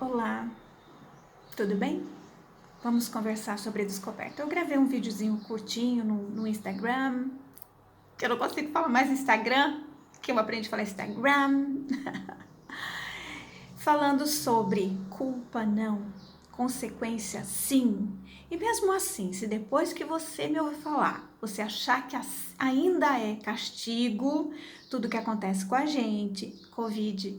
Olá, tudo bem? Vamos conversar sobre a descoberta. Eu gravei um videozinho curtinho no Instagram, que eu não consigo falar mais Instagram, que eu aprendi a falar Instagram, falando sobre culpa não, consequência sim. E mesmo assim, se depois que você me ouvir falar, você achar que ainda é castigo, tudo que acontece com a gente, Covid,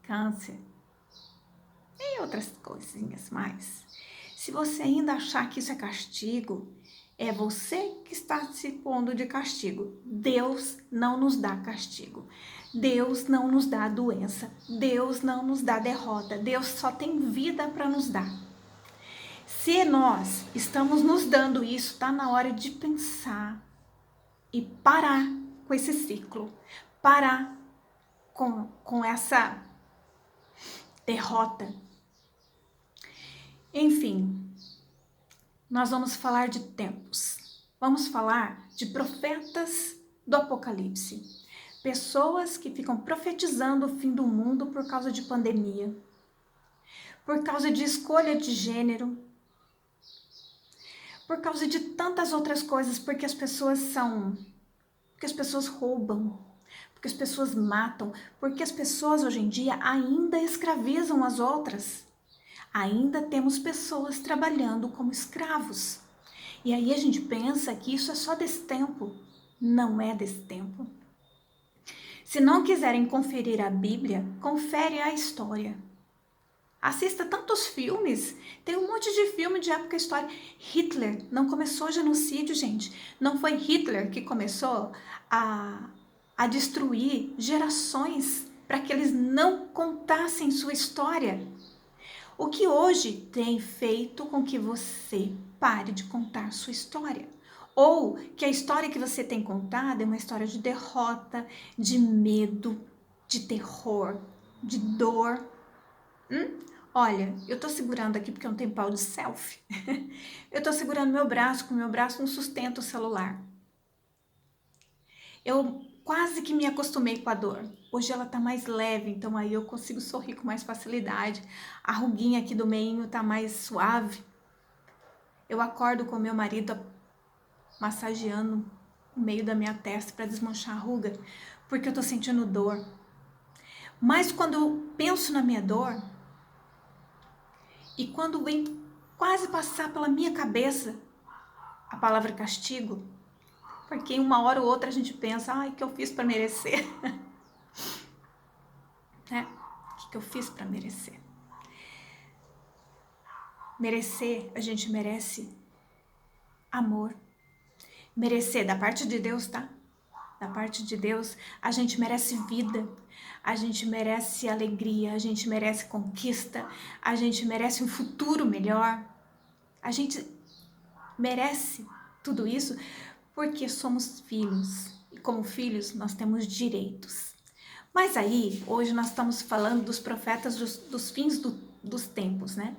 câncer, e outras coisinhas mais. Se você ainda achar que isso é castigo, é você que está se pondo de castigo. Deus não nos dá castigo. Deus não nos dá doença. Deus não nos dá derrota. Deus só tem vida para nos dar. Se nós estamos nos dando isso, está na hora de pensar e parar com esse ciclo. Parar com essa derrota. Enfim, nós vamos falar de tempos. Vamos falar de profetas do Apocalipse. Pessoas que ficam profetizando o fim do mundo por causa de pandemia, por causa de escolha de gênero, por causa de tantas outras coisas, porque as pessoas roubam, porque as pessoas matam, porque as pessoas hoje em dia ainda escravizam as outras. Ainda temos pessoas trabalhando como escravos. E aí a gente pensa que isso é só desse tempo. Não é desse tempo. Se não quiserem conferir a Bíblia, confere a história. Assista tantos filmes, tem um monte de filme de época histórica. Hitler não começou genocídio, gente. Não foi Hitler que começou a destruir gerações para que eles não contassem sua história. O que hoje tem feito com que você pare de contar sua história? Ou que a história que você tem contado é uma história de derrota, de medo, de terror, de dor. Olha, eu tô segurando aqui porque eu não tenho pau de selfie. Eu tô segurando meu braço, com meu braço não sustenta o celular. Eu quase que me acostumei com a dor. Hoje ela tá mais leve, então aí eu consigo sorrir com mais facilidade. A ruguinha aqui do meinho tá mais suave. Eu acordo com meu marido massageando o meio da minha testa para desmanchar a ruga, porque eu tô sentindo dor. Mas quando eu penso na minha dor, e quando vem quase passar pela minha cabeça a palavra castigo, porque em uma hora ou outra a gente pensa, ai, o que eu fiz para merecer? Né? O que eu fiz para merecer? Merecer, a gente merece amor. Merecer da parte de Deus, tá? Da parte de Deus, a gente merece vida, a gente merece alegria, a gente merece conquista, a gente merece um futuro melhor. A gente merece tudo isso porque somos filhos. E como filhos, nós temos direitos. Mas aí, hoje nós estamos falando dos profetas dos fins dos tempos, né?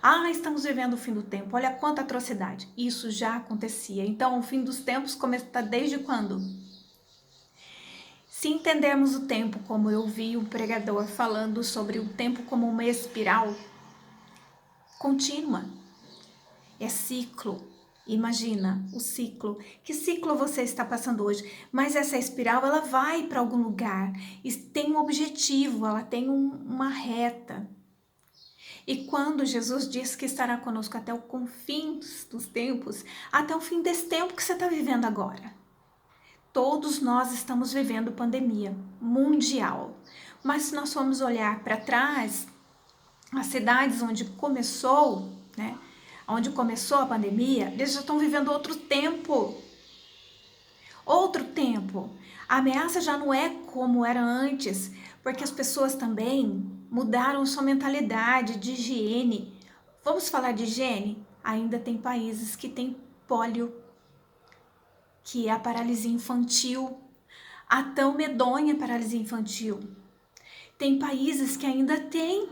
Ah, estamos vivendo o fim do tempo. Olha quanta atrocidade. Isso já acontecia. Então, o fim dos tempos começa desde quando? Se entendermos o tempo, como eu vi um pregador falando sobre o tempo como uma espiral contínua, é ciclo. Imagina o ciclo. Que ciclo você está passando hoje? Mas essa espiral, ela vai para algum lugar e tem um objetivo, ela tem uma reta. E quando Jesus diz que estará conosco até o confins dos tempos, até o fim desse tempo que você está vivendo agora. Todos nós estamos vivendo pandemia mundial. Mas se nós formos olhar para trás, as cidades onde começou, né? Onde começou a pandemia, eles já estão vivendo outro tempo. Outro tempo. A ameaça já não é como era antes, porque as pessoas também mudaram sua mentalidade de higiene. Vamos falar de higiene? Ainda tem países que têm pólio, que é a paralisia infantil, a tão medonha paralisia infantil. Tem países que ainda têm,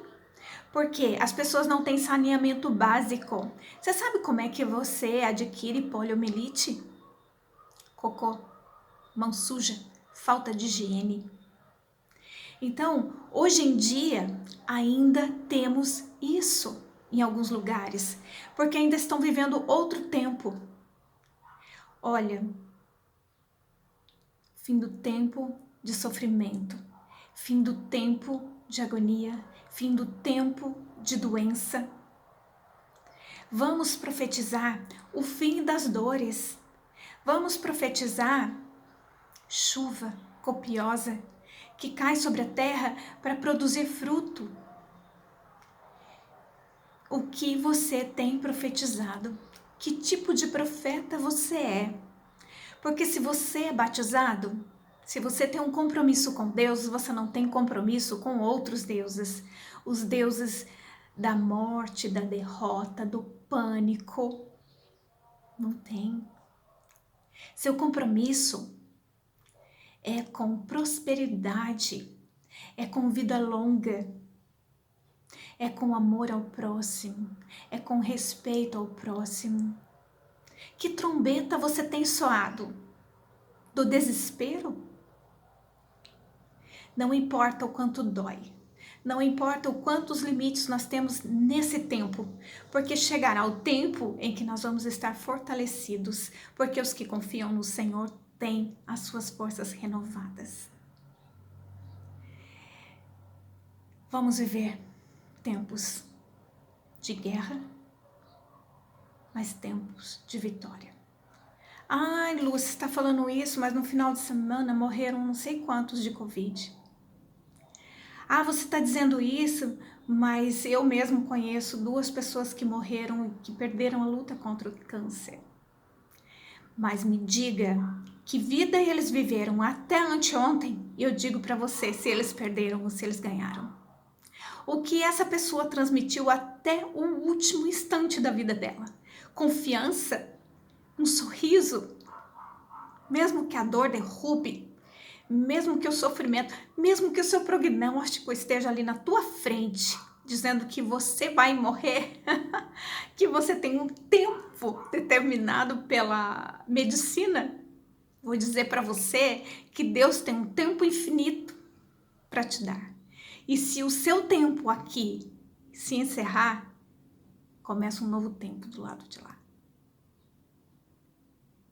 porque as pessoas não têm saneamento básico. Você sabe como é que você adquire poliomielite? Cocô, mão suja, falta de higiene. Então, hoje em dia, ainda temos isso em alguns lugares, porque ainda estão vivendo outro tempo. Olha, fim do tempo de sofrimento, fim do tempo de agonia, fim do tempo de doença. Vamos profetizar o fim das dores. Vamos profetizar chuva copiosa que cai sobre a terra para produzir fruto. O que você tem profetizado? Que tipo de profeta você é? Porque se você é batizado, se você tem um compromisso com Deus, você não tem compromisso com outros deuses. Os deuses da morte, da derrota, do pânico. Não tem. Seu compromisso é com prosperidade, é com vida longa, é com amor ao próximo, é com respeito ao próximo. Que trombeta você tem soado? Do desespero? Não importa o quanto dói, não importa o quantos limites nós temos nesse tempo, porque chegará o tempo em que nós vamos estar fortalecidos, porque os que confiam no Senhor têm as suas forças renovadas. Vamos viver tempos de guerra, mas tempos de vitória. Ai, Lúcia, você está falando isso, mas no final de semana morreram não sei quantos de Covid. Ah, você está dizendo isso, mas eu mesmo conheço 2 pessoas que morreram e que perderam a luta contra o câncer. Mas me diga, que vida eles viveram até anteontem? E eu digo para você se eles perderam ou se eles ganharam. O que essa pessoa transmitiu até o último instante da vida dela? Confiança, um sorriso, mesmo que a dor derrube, mesmo que o sofrimento, mesmo que o seu prognóstico esteja ali na tua frente, dizendo que você vai morrer, que você tem um tempo determinado pela medicina, vou dizer para você que Deus tem um tempo infinito para te dar. E se o seu tempo aqui se encerrar, começa um novo tempo do lado de lá.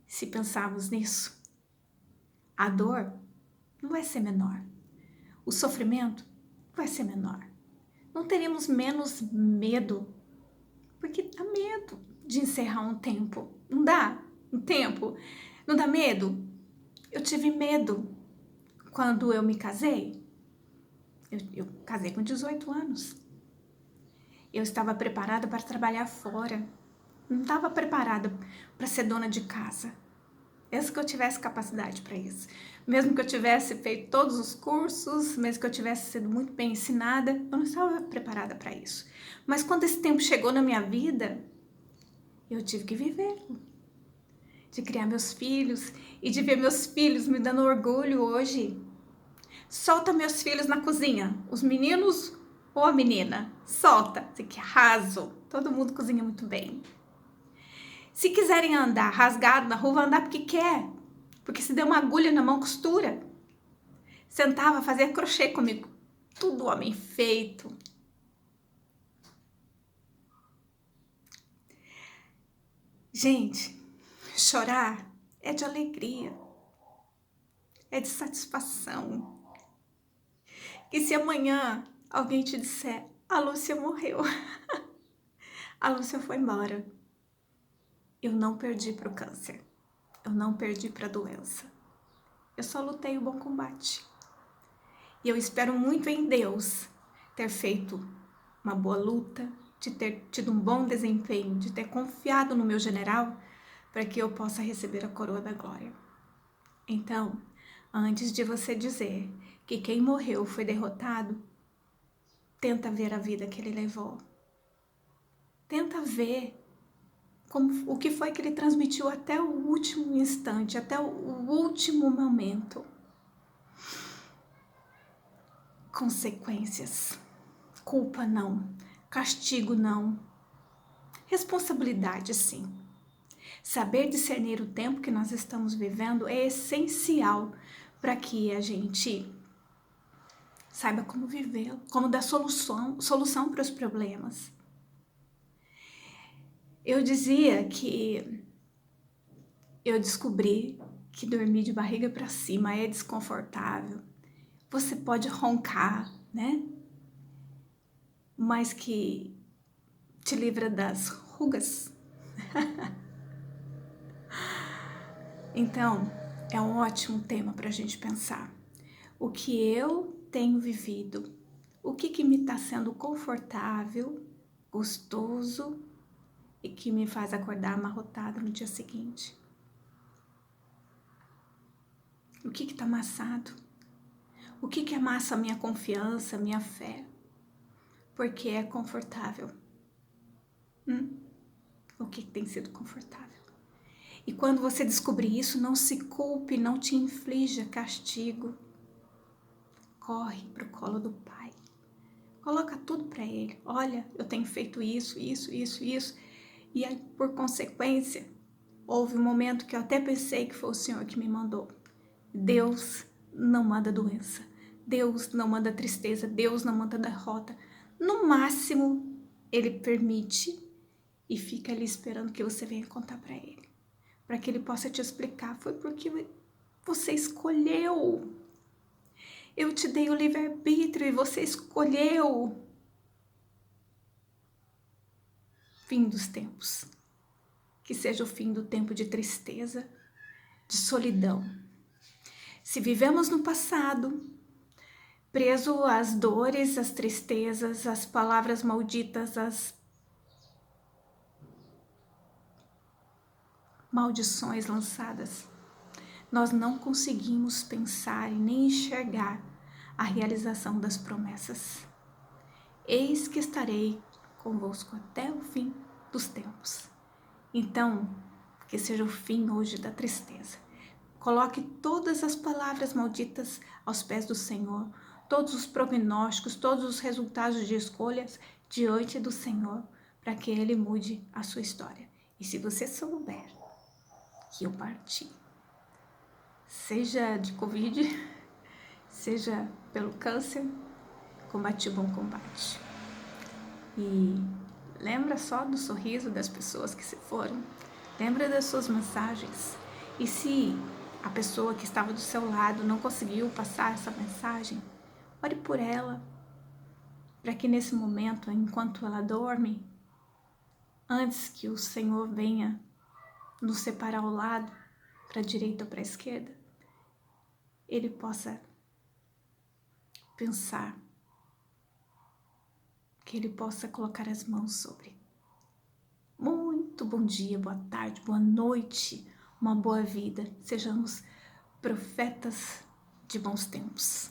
Se pensarmos nisso, a dor não vai ser menor. O sofrimento vai ser menor. Não teremos menos medo, porque dá medo de encerrar um tempo. Não dá? Um tempo? Não dá medo? Eu tive medo quando eu me casei. Eu casei com 18 anos. Eu estava preparada para trabalhar fora. Não estava preparada para ser dona de casa. Mesmo que eu tivesse capacidade para isso. Mesmo que eu tivesse feito todos os cursos, mesmo que eu tivesse sido muito bem ensinada, eu não estava preparada para isso. Mas quando esse tempo chegou na minha vida, eu tive que viver. De criar meus filhos e de ver meus filhos me dando orgulho hoje. Solta meus filhos na cozinha, os meninos ou a menina. Solta, assim, que arraso. Todo mundo cozinha muito bem. Se quiserem andar rasgado na rua, vai andar porque quer. Porque se der uma agulha na mão, costura. Sentava, fazia crochê comigo. Tudo homem feito. Gente, chorar é de alegria. É de satisfação. E se amanhã alguém te disser, a Lúcia morreu. A Lúcia foi embora. Eu não perdi para o câncer. Eu não perdi para a doença. Eu só lutei o bom combate. E eu espero muito em Deus ter feito uma boa luta, de ter tido um bom desempenho, de ter confiado no meu general para que eu possa receber a coroa da glória. Então, antes de você dizer que quem morreu foi derrotado, tenta ver a vida que ele levou. Tenta ver o que foi que ele transmitiu até o último instante, até o último momento. Consequências. Culpa não. Castigo não. Responsabilidade sim. Saber discernir o tempo que nós estamos vivendo é essencial para que a gente saiba como vivê-lo, como dar solução para os problemas. Eu dizia que eu descobri que dormir de barriga para cima é desconfortável. Você pode roncar, né? Mas que te livra das rugas. Então, é um ótimo tema para a gente pensar. O que eu tenho vivido, o que me está sendo confortável, gostoso e que me faz acordar amarrotada no dia seguinte. O que está amassado? O que amassa a minha confiança, a minha fé? Porque é confortável. O que tem sido confortável? E quando você descobrir isso, não se culpe, não te inflija castigo. Corre para o colo do Pai. Coloca tudo para Ele. Olha, eu tenho feito isso. E aí, por consequência, houve um momento que eu até pensei que foi o Senhor que me mandou. Deus não manda doença. Deus não manda tristeza. Deus não manda derrota. No máximo, Ele permite e fica ali esperando que você venha contar para Ele. Para que Ele possa te explicar. Foi porque você escolheu. Eu te dei o livre-arbítrio e você escolheu. Fim dos tempos. Que seja o fim do tempo de tristeza, de solidão. Se vivemos no passado, preso às dores, às tristezas, às palavras malditas, às maldições lançadas, nós não conseguimos pensar e nem enxergar a realização das promessas. Eis que estarei convosco até o fim dos tempos. Então, que seja o fim hoje da tristeza. Coloque todas as palavras malditas aos pés do Senhor, todos os prognósticos, todos os resultados de escolhas diante do Senhor, para que Ele mude a sua história. E se você souber que eu parti, seja de Covid, seja pelo câncer, combati o bom combate. E lembra só do sorriso das pessoas que se foram, lembra das suas mensagens. E se a pessoa que estava do seu lado não conseguiu passar essa mensagem, ore por ela, para que nesse momento, enquanto ela dorme, antes que o Senhor venha nos separar ao lado, para a direita ou para a esquerda, Ele possa pensar, que Ele possa colocar as mãos sobre. Muito bom dia, boa tarde, boa noite, uma boa vida. Sejamos profetas de bons tempos.